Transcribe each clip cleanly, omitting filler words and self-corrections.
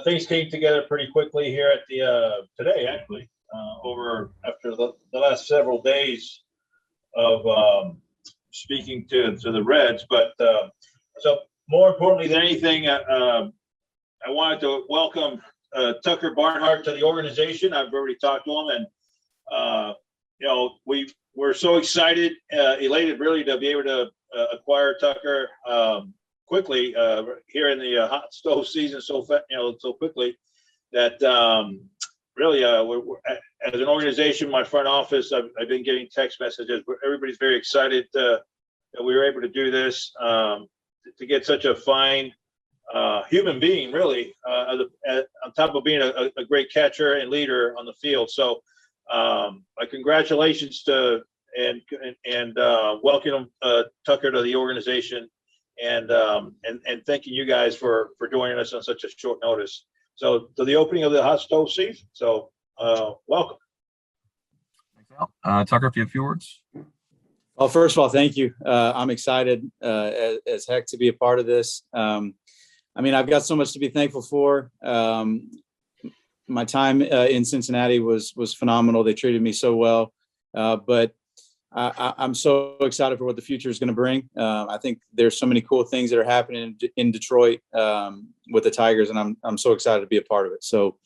things came together pretty quickly here at the today, actually, over after the last several days of speaking to the Reds. But so more importantly than anything, I wanted to welcome Tucker Barnhart to the organization. I've already talked to him, and we're so excited, elated, really, to be able to acquire Tucker quickly here in the hot stove season, so quickly that really, we're, as an organization, my front office, I've been getting text messages. Everybody's very excited that we were able to do this, to get such a fine human being, really, on top of being a great catcher and leader on the field. So my congratulations to and welcome Tucker to the organization, and thanking you guys for joining us on such a short notice. So to the opening of the hot stove season. So welcome. Thanks, Al. Tucker, if you have a few words. Well, first of all, thank you. I'm excited as heck to be a part of this. I've got so much to be thankful for. My time in Cincinnati was phenomenal. They treated me so well, but I'm so excited for what the future is going to bring. I think there's so many cool things that are happening in Detroit with the Tigers, and I'm so excited to be a part of it. So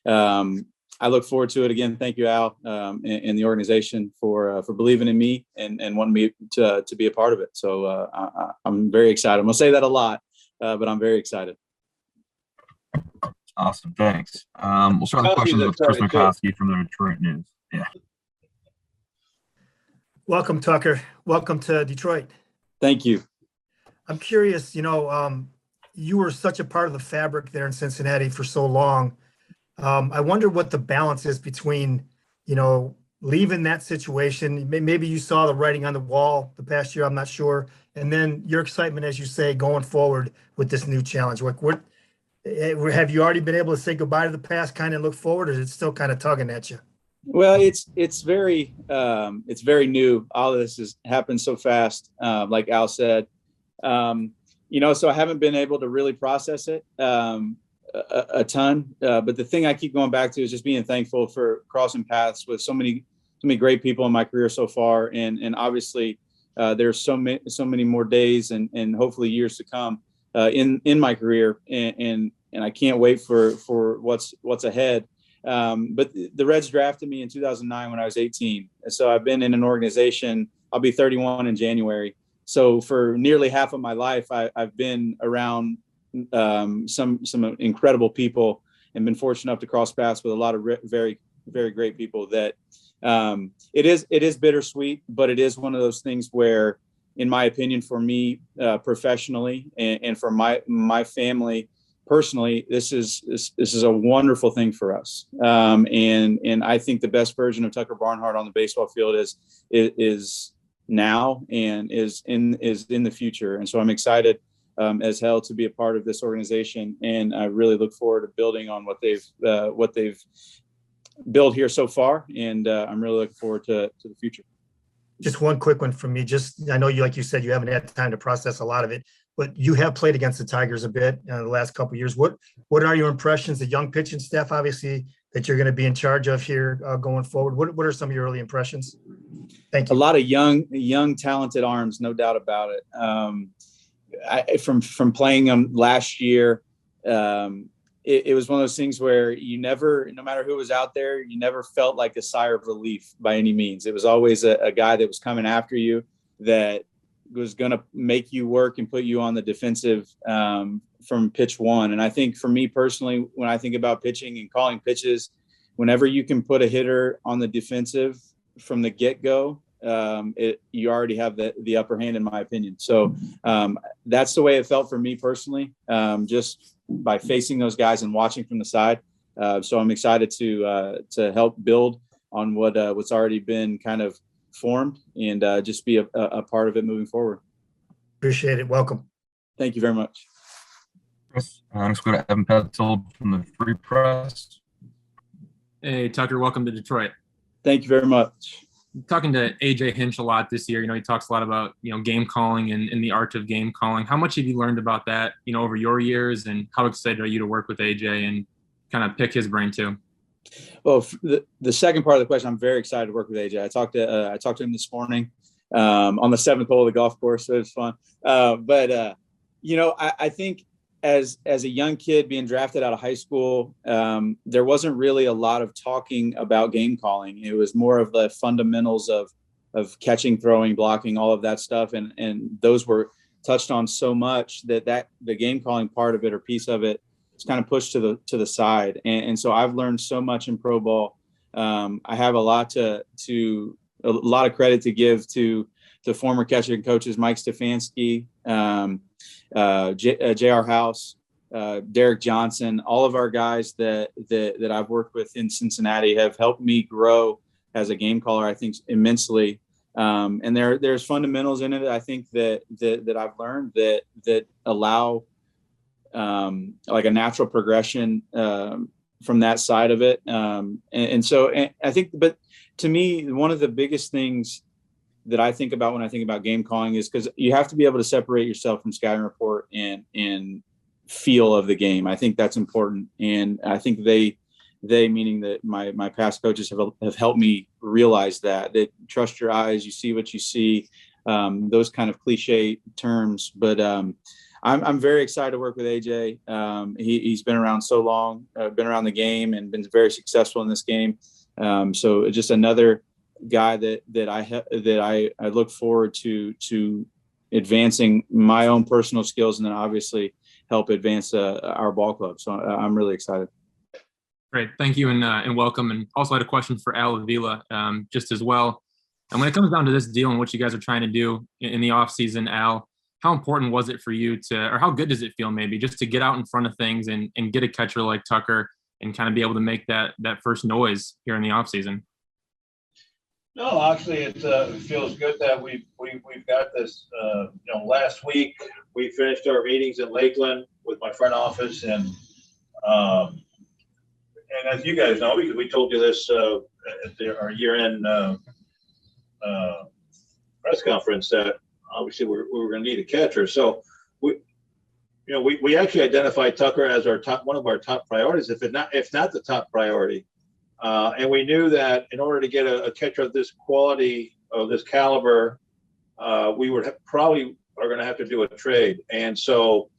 I look forward to it. Again, thank you, Al, and the organization for believing in me and wanting me to be a part of it. So I'm very excited. I'm going to say that a lot, but I'm very excited. Awesome. Thanks. We'll start the questions with Chris McCoskey from the Detroit News. Yeah. Welcome, Tucker. Welcome to Detroit. Thank you. I'm curious, you were such a part of the fabric there in Cincinnati for so long. I wonder what the balance is between, leaving that situation. Maybe you saw the writing on the wall the past year, I'm not sure. And then your excitement, as you say, going forward with this new challenge. What have you already been able to say goodbye to the past, kind of look forward, or is it still kind of tugging at you? Well, it's very new. All of this has happened so fast, like Al said. So I haven't been able to really process it a ton. But the thing I keep going back to is just being thankful for crossing paths with so many great people in my career so far, and obviously there's so many more days and hopefully years to come in my career, and I can't wait for what's ahead. But the Reds drafted me in 2009 when I was 18. And so I've been in an organization. I'll be 31 in January. So for nearly half of my life, I've been around some incredible people and been fortunate enough to cross paths with a lot of very, very great people that it is bittersweet, but it is one of those things where, in my opinion, for me professionally and for my family, personally, this is a wonderful thing for us, and I think the best version of Tucker Barnhart on the baseball field is now and is in the future. And so I'm excited as hell to be a part of this organization, and I really look forward to building on what they've built here so far, and I'm really looking forward to the future. Just one quick one from me. I know you, like you said, you haven't had time to process a lot of it, but you have played against the Tigers a bit the last couple of years. What are your impressions? The young pitching staff, obviously, that you're going to be in charge of here going forward. What are some of your early impressions? Thank you. A lot of young, talented arms, no doubt about it. From playing them last year, it was one of those things where no matter who was out there, you never felt like a sigh of relief by any means. It was always a guy that was coming after you that was going to make you work and put you on the defensive from pitch one. And I think for me personally, when I think about pitching and calling pitches, whenever you can put a hitter on the defensive from the get-go, you already have the upper hand, in my opinion. So that's the way it felt for me personally, just by facing those guys and watching from the side. So I'm excited to help build on what's already been kind of formed and just be a part of it moving forward. Appreciate it. Welcome. Thank you very much. Chris, next go to Evan Petzold from the Free Press. Hey, Tucker, welcome to Detroit. Thank you very much. talking to AJ Hinch a lot this year. He talks a lot about, game calling and the art of game calling. How much have you learned about that, over your years, and how excited are you to work with AJ and kind of pick his brain too? Well, the second part of the question, I'm very excited to work with AJ. I talked to him this morning on the 7th hole of the golf course, so it was fun. I think as a young kid being drafted out of high school, there wasn't really a lot of talking about game calling. It was more of the fundamentals of catching, throwing, blocking, all of that stuff, and those were touched on so much that the game calling part of it or piece of it is kind of pushed to the side. And so I've learned so much in pro ball. I have a lot of credit to give to the former catching coaches, Mike Stefanski, J.R. House, Derek Johnson. All of our guys that I've worked with in Cincinnati have helped me grow as a game caller, I think, immensely. And there's fundamentals in it, I think, that I've learned that allow like a natural progression from that side of it. And so I think, but to me, one of the biggest things that I think about when I think about game calling is because you have to be able to separate yourself from scouting report and feel of the game. I think that's important. And I think they meaning that my past coaches have helped me realize that trust your eyes, you see what you see, those kind of cliche terms. But I'm very excited to work with AJ. He's been around so long, been around the game and been very successful in this game. So just another guy that I look forward to advancing my own personal skills and then obviously help advance our ball club. So I'm really excited. Great. Thank you and welcome. And also had a question for Al Avila just as well. And when it comes down to this deal and what you guys are trying to do in the offseason, Al, how important was it for you or how good does it feel maybe just to get out in front of things and get a catcher like Tucker and kind of be able to make that first noise here in the offseason? No, actually, it feels good that we've got this. Last week we finished our meetings in Lakeland with my front office, and as you guys know, because we told you this at our year-end press conference, that obviously we were going to need a catcher. So we actually identified Tucker as one of our top priorities, if not the top priority. And we knew that in order to get a catcher of this quality, of this caliber, we would probably are going to have to do a trade. And so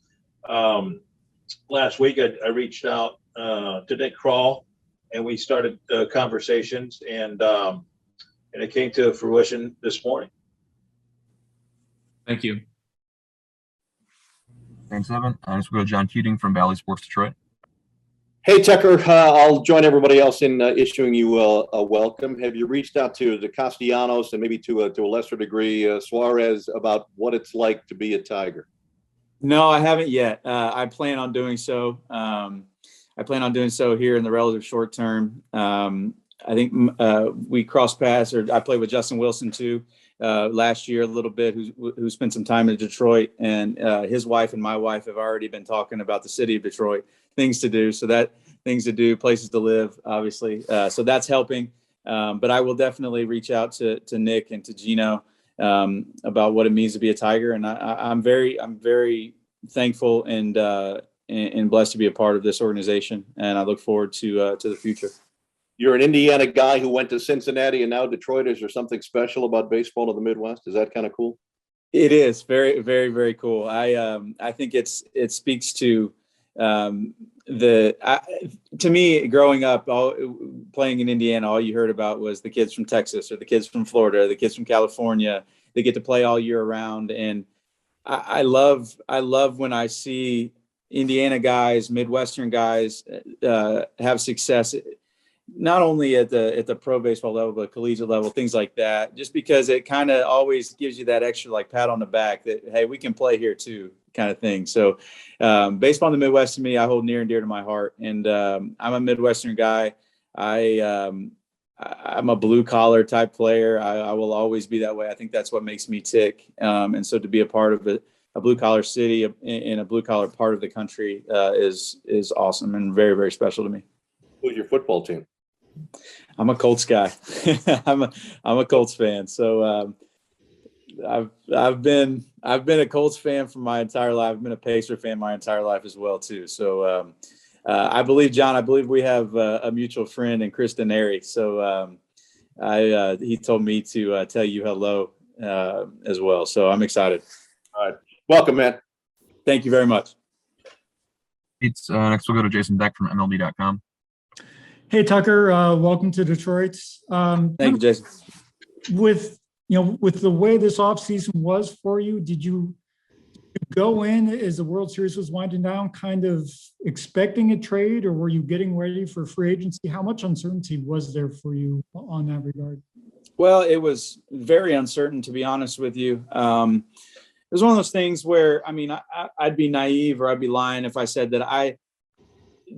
last week I reached out to Nick Kroll, and we started conversations, and it came to fruition this morning. Thank you. Thanks, Evan. Next we'll go to John Keating from Valley Sports Detroit. Hey, Tucker, I'll join everybody else in issuing you a welcome. Have you reached out to the Castellanos and maybe to a lesser degree Suarez about what it's like to be a Tiger? No, I haven't yet. I plan on doing so. I plan on doing so here in the relative short term. I think we crossed paths, or I played with Justin Wilson too last year a little bit, who spent some time in Detroit, and his wife and my wife have already been talking about the city of Detroit, things to do. So things to do, places to live, obviously. So that's helping. But I will definitely reach out to Nick and to Gino about what it means to be a Tiger. And I'm very thankful and blessed to be a part of this organization. And I look forward to the future. You're an Indiana guy who went to Cincinnati and now Detroit. Is there something special about baseball in the Midwest? Is that kind of cool? It is very, very, very cool. I think it speaks to to me, growing up, playing in Indiana, all you heard about was the kids from Texas or the kids from Florida, or the kids from California. They get to play all year round, and I love when I see Indiana guys, Midwestern guys have success, not only at the pro baseball level, but collegiate level, things like that. Just because it kind of always gives you that extra like pat on the back that, hey, we can play here too, kind of thing. So baseball in the Midwest to me, I hold near and dear to my heart. And I'm a Midwestern guy. I'm a blue collar type player. I will always be that way. I think that's what makes me tick. And so to be a part of a blue collar city in a blue collar part of the country is awesome and very, very special to me. Who's your football team? I'm a Colts guy. I'm a Colts fan. So I've been a Colts fan for my entire life. I've been a Pacer fan my entire life as well too. So I believe, John, we have a mutual friend in Kristen Airy. So he told me to tell you hello as well. So I'm excited. All right. Welcome, man. Thank you very much. Next we'll go to Jason Deck from MLB.com. Hey, Tucker, welcome to Detroit. Thank you, Jason. With the way this offseason was for you, did you go in as the World Series was winding down kind of expecting a trade, or were you getting ready for free agency? How much uncertainty was there for you on that regard? Well, it was very uncertain, to be honest with you. It was one of those things where, I mean, I'd be naive or I'd be lying if I said that I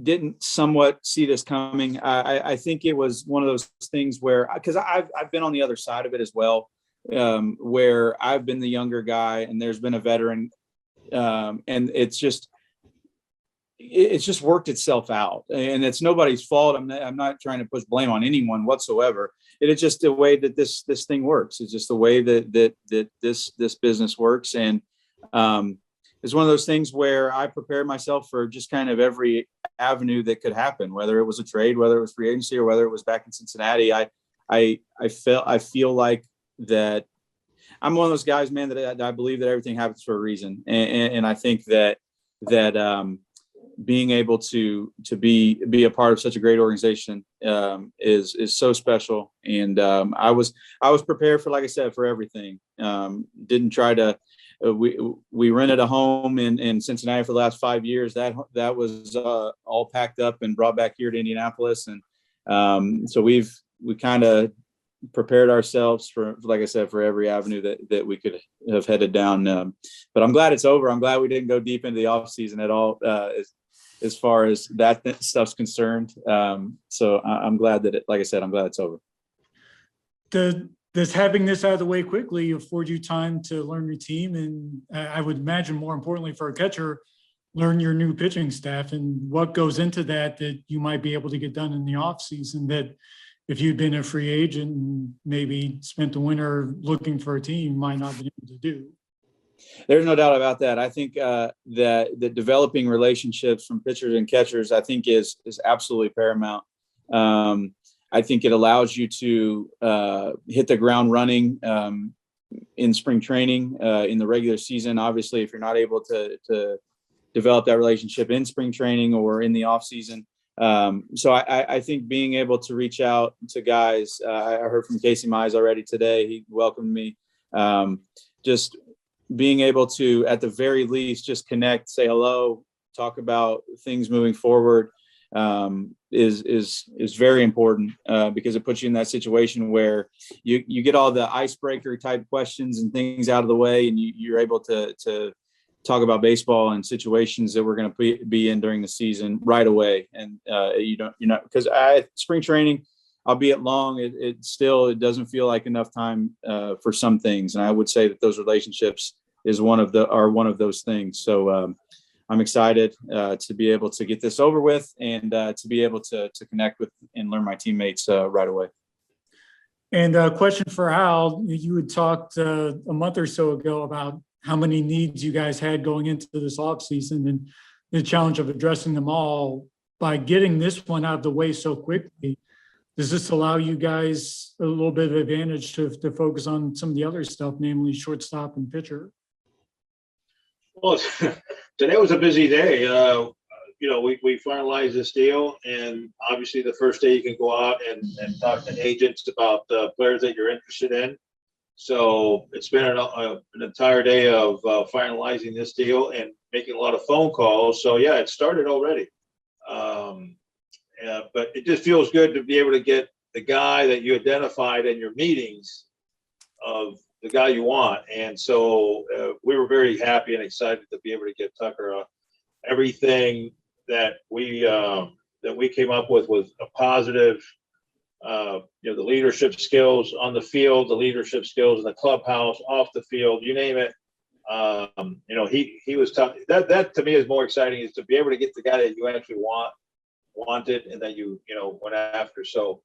didn't somewhat see this coming. I think it was one of those things where, because I've been on the other side of it as well, where I've been the younger guy and there's been a veteran, and it's just worked itself out, and it's nobody's fault. I'm not trying to push blame on anyone whatsoever. It is just the way that this thing works. It's just the way that this business works, and it's one of those things where I prepared myself for just kind of every avenue that could happen, whether it was a trade, whether it was free agency, or whether it was back in Cincinnati. I feel like that I'm one of those guys, man, that I believe that everything happens for a reason, and I think that being able to be a part of such a great organization is so special. And I was prepared for, like I said, for everything. Didn't try to. We rented a home in Cincinnati for the last 5 years. That was all packed up and brought back here to Indianapolis, and so we kind of prepared ourselves for, like I said, for every avenue that we could have headed down. But I'm glad it's over. I'm glad we didn't go deep into the off season at all, as far as that stuff's concerned. So I'm glad that like I said, I'm glad it's over. Does having this out of the way quickly afford you time to learn your team? And I would imagine, more importantly for a catcher, learn your new pitching staff and what goes into that you might be able to get done in the off season that if you'd been a free agent and maybe spent the winter looking for a team, you might not have been able to do. There's no doubt about that. I think that developing relationships from pitchers and catchers, I think is absolutely paramount. I think it allows you to hit the ground running in spring training, in the regular season. Obviously, if you're not able to develop that relationship in spring training or in the off season. So I think being able to reach out to guys, I heard from Casey Mize already today. He welcomed me. Just being able to, at the very least, just connect, say hello, talk about things moving forward, is very important, because it puts you in that situation where you get all the icebreaker type questions and things out of the way, and you're able to talk about baseball and situations that we're going to be in during the season right away. And because spring training, albeit long, it still doesn't feel like enough time for some things. And I would say that those relationships are one of those things. So I'm excited to be able to get this over with and to be able to connect with and learn my teammates right away. And a question for Al, you had talked a month or so ago about how many needs you guys had going into this offseason and the challenge of addressing them all. By getting this one out of the way so quickly, does this allow you guys a little bit of advantage to focus on some of the other stuff, namely shortstop and pitcher? Well, today was a busy day. We finalized this deal, and obviously the first day you can go out and talk to agents about players that you're interested in. So it's been an entire day of finalizing this deal and making a lot of phone calls. So yeah, it started already. But it just feels good to be able to get the guy that you identified in your meetings of the guy you want. And so we were very happy and excited to be able to get Tucker. Everything that we came up with was a positive. The leadership skills on the field, the leadership skills in the clubhouse, off the field, you name it. He was tough. That to me is more exciting, is to be able to get the guy that you actually want wanted and that you went after. So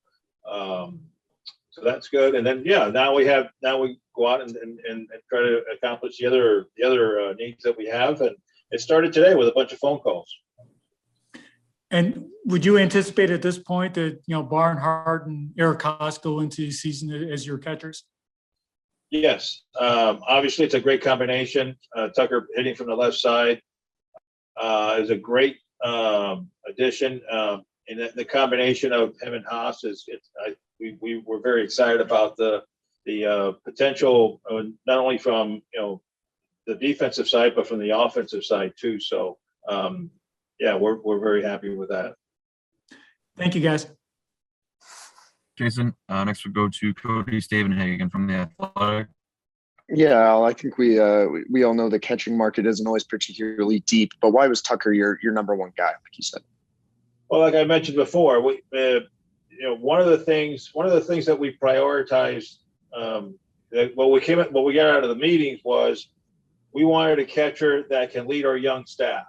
so that's good. And then now we go out and try to accomplish the other needs that we have. And it started today with a bunch of phone calls. And would you anticipate at this point that, Barnhart and Eric Haas go into the season as your catchers? Yes. Obviously, it's a great combination. Tucker hitting from the left side is a great addition. And the combination of him and Haas we were very excited about the potential, not only from the defensive side, but from the offensive side too. So we're very happy with that. Thank you, guys. Jason, next we'll go to Cody Stavenhagen from the Athletic. Yeah, Al, I think we all know the catching market isn't always particularly deep, but why was Tucker your number one guy, like you said? Well, like I mentioned before, we one of the things that we prioritized what we got out of the meetings was we wanted a catcher that can lead our young staff,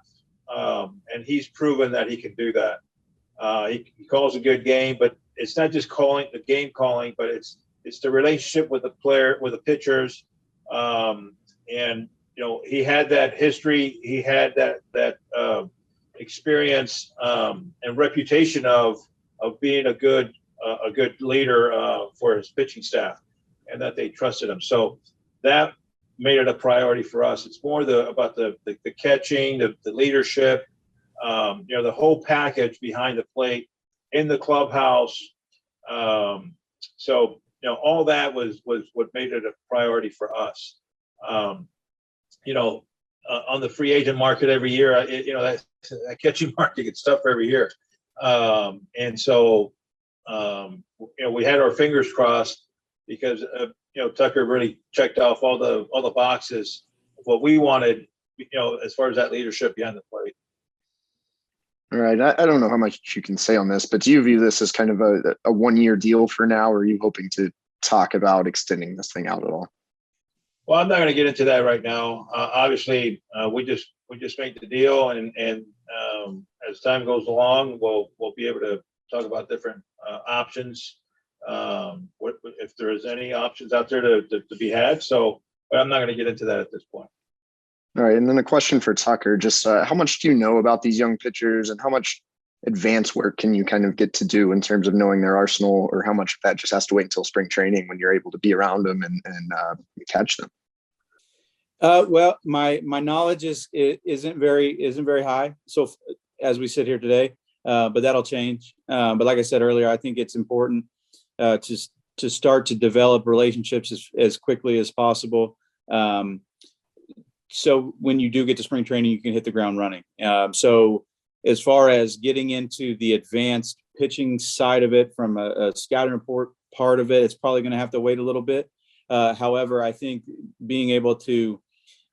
and he's proven that he can do that. He calls a good game, but it's not just the game calling, but it's the relationship with the player, with the pitchers. And he had that history, he had that experience and reputation of being a good leader for his pitching staff, and that they trusted him. So that made it a priority for us. It's more about the catching, the leadership, the whole package behind the plate in the clubhouse. So all that was what made it a priority for us. On the free agent market every year, that catching market gets tough every year. And so, we had our fingers crossed because, Tucker really checked off all the boxes of what we wanted, as far as that leadership behind the plate. All right. I don't know how much you can say on this, but do you view this as kind of a 1-year deal for now, or are you hoping to talk about extending this thing out at all? Well, I'm not going to get into that right now. Obviously, we just made the deal, and as time goes along, we'll be able to talk about different options. If there is any options out there to be had. So, but I'm not going to get into that at this point. All right. And then a question for Tucker, just how much do you know about these young pitchers, and how much advanced work can you kind of get to do in terms of knowing their arsenal, or how much of that just has to wait until spring training when you're able to be around them and catch them? Well, my knowledge isn't very high. So as we sit here today, but that'll change. But like I said earlier, I think it's important to start to develop relationships as quickly as possible. So when you do get to spring training, you can hit the ground running. So as far as getting into the advanced pitching side of it, from a scouting report part of it, it's probably going to have to wait a little bit. However, I think being able to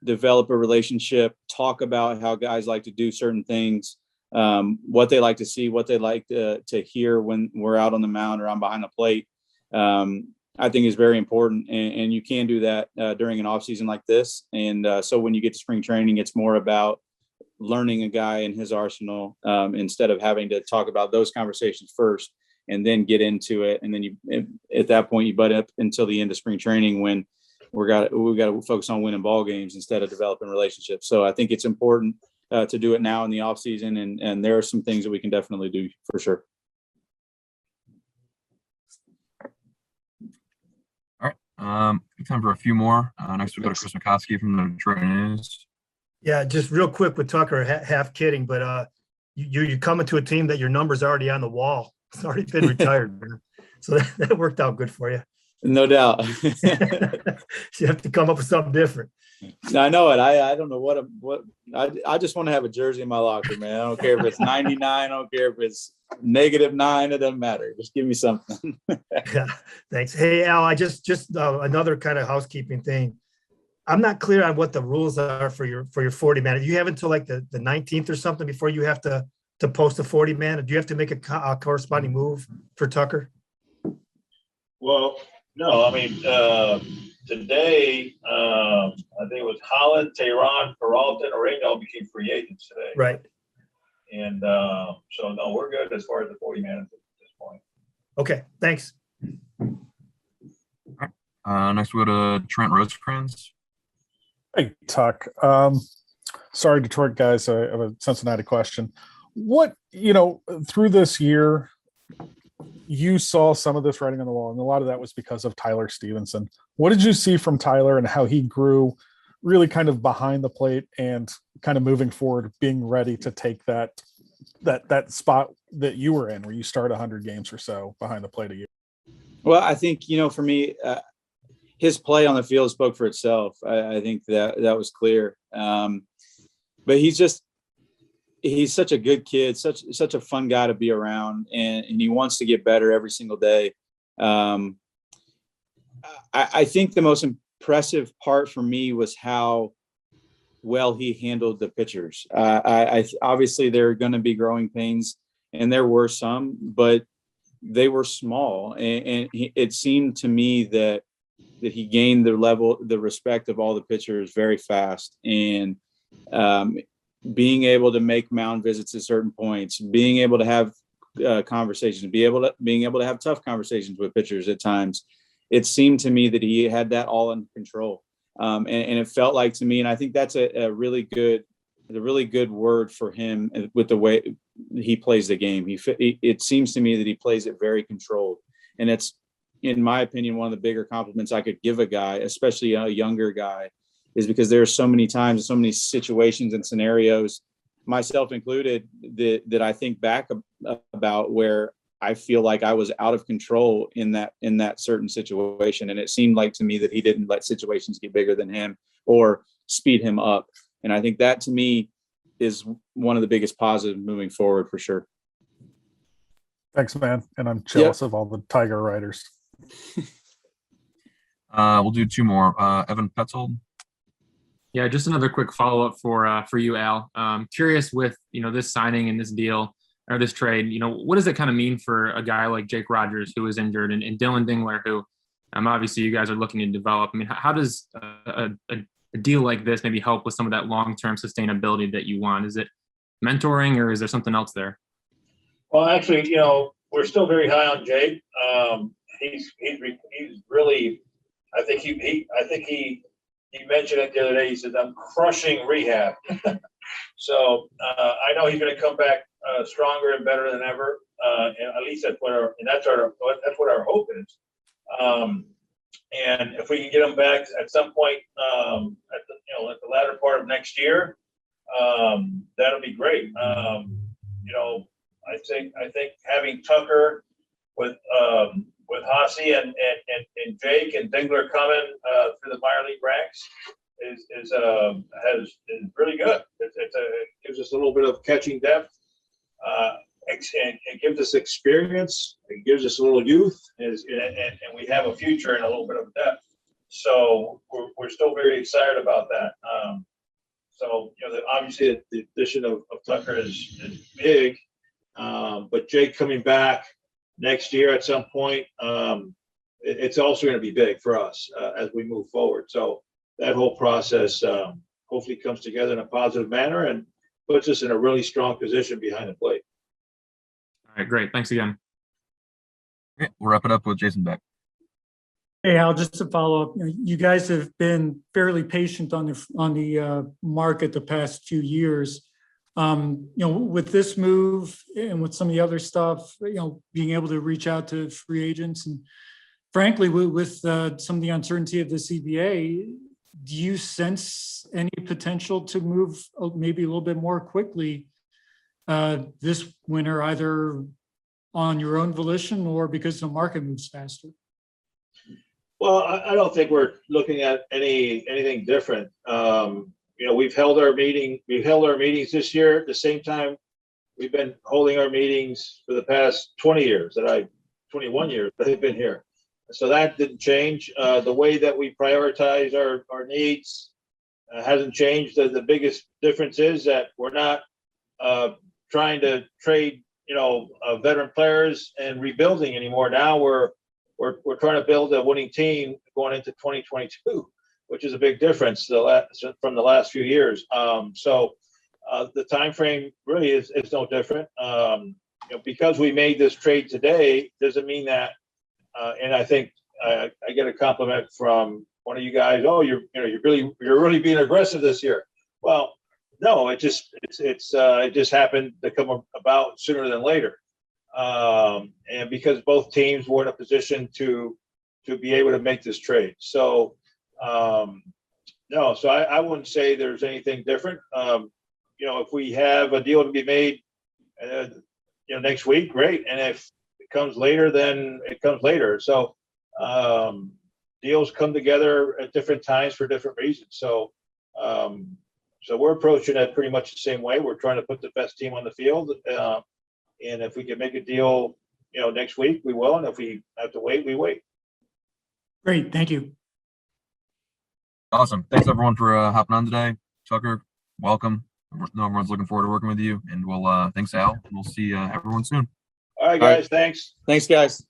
develop a relationship, talk about how guys like to do certain things, what they like to see, what they like to hear when we're out on the mound or I'm behind the plate, I think is very important. And you can do that during an off season like this. And so when you get to spring training, it's more about learning a guy and his arsenal, instead of having to talk about those conversations first and then get into it. And then at that point, you butt up until the end of spring training when we got to focus on winning ball games instead of developing relationships. So I think it's important to do it now in the off season. And there are some things that we can definitely do for sure. All right. Time for a few more. Next, we'll go to Chris McCoskey from the Detroit News. Yeah, just real quick with Tucker, half kidding, but you're coming to a team that your number's already on the wall. It's already been retired, man. So that worked out good for you. No doubt. You have to come up with something different. I know it. I don't know what I just want to have a jersey in my locker, man. I don't care if it's 99. I don't care if it's -9. It doesn't matter. Just give me something. Yeah, thanks. Hey, Al, I just another kind of housekeeping thing. I'm not clear on what the rules are for your 40 man. You have until like the 19th or something before you have to post a 40 man. Do you have to make a corresponding move for Tucker? Well, no. I mean, today, I think it was Holland, Tehran, Peralta, and Oreno became free agents today. Right. And so no, we're good as far as the 40 man at this point. Okay, thanks. Next we go to Trent Rosecrans. Hey, Tuck. Sorry, Detroit guys. I have a Cincinnati question. What, through this year, you saw some of this writing on the wall, and a lot of that was because of Tyler Stevenson. What did you see from Tyler and how he grew really kind of behind the plate and kind of moving forward, being ready to take that spot that you were in where you start 100 games or so behind the plate a year? Well, I think, for me, his play on the field spoke for itself. I think that was clear. But he's such a good kid, such a fun guy to be around, and he wants to get better every single day. I think the most impressive part for me was how well he handled the pitchers. I obviously there are going to be growing pains, and there were some, but they were small, and it seemed to me that he gained the respect of all the pitchers very fast, and being able to make mound visits at certain points, being able to have conversations, being able to have tough conversations with pitchers at times. It seemed to me that he had that all under control. And it felt like to me, and I think that's a really good word for him with the way he plays the game. It seems to me that he plays it very controlled. And it's, in my opinion, one of the bigger compliments I could give a guy, especially a younger guy, is because there are so many times, so many situations and scenarios, myself included, that I think back about where I feel like I was out of control in that certain situation. And it seemed like to me that he didn't let situations get bigger than him or speed him up. And I think that to me is one of the biggest positives moving forward for sure. Thanks, man. And I'm jealous of all the Tiger riders. We'll do two more. Evan Petzold. Yeah, just another quick follow-up for you, Al. Curious with, this signing and this deal or this trade, what does it kind of mean for a guy like Jake Rogers, who is injured, and Dylan Dingler, who obviously you guys are looking to develop? I mean, how does a deal like this maybe help with some of that long-term sustainability that you want? Is it mentoring, or is there something else there? Well, actually, we're still very high on Jake. He's really, I think he mentioned it the other day. He said, "I'm crushing rehab." So I know he's going to come back stronger and better than ever. And at least that's what our hope is. And if we can get him back at some point, at the latter part of next year, that'll be great. I think having Tucker with Hossie and Jake and Dingler coming through the minor league ranks is really good. It gives us a little bit of catching depth. It gives us experience. It gives us a little youth, and we have a future and a little bit of depth. So we're still very excited about that. Obviously the addition of Tucker is big, but Jake coming back next year at some point, it's also going to be big for us as we move forward. So that whole process hopefully comes together in a positive manner and puts us in a really strong position behind the plate. All right, great. Thanks again. Okay, we'll wrap it up with Jason Beck. Hey, Al, just to follow up, you guys have been fairly patient on the market the past few years. With this move and with some of the other stuff, being able to reach out to free agents, and frankly, with some of the uncertainty of the CBA, do you sense any potential to move maybe a little bit more quickly this winter, either on your own volition or because the market moves faster? Well, I don't think we're looking at anything different. We've held our meetings this year at the same time we've been holding our meetings for the past 21 years that I've been here. So that didn't change. The way that we prioritize our needs hasn't changed. The biggest difference is that we're not trying to trade, veteran players and rebuilding anymore. Now we're trying to build a winning team going into 2022, which is a big difference from the last few years. the time frame really is no different. Because we made this trade today doesn't mean that. And I think I get a compliment from one of you guys. Oh, you're really being aggressive this year. Well, no, it just happened to come about sooner than later. And because both teams were in a position to be able to make this trade. So, no, so I wouldn't say there's anything different. If we have a deal to be made, next week, great. And if it comes later, then it comes later. So, deals come together at different times for different reasons. So, we're approaching it pretty much the same way. We're trying to put the best team on the field. And if we can make a deal, next week, we will. And if we have to wait, we wait. Great, thank you. Awesome. Thanks everyone for hopping on today. Tucker, welcome. I know everyone's looking forward to working with you, and we'll thanks Al. We'll see everyone soon. All right, guys. Thanks. Thanks, guys.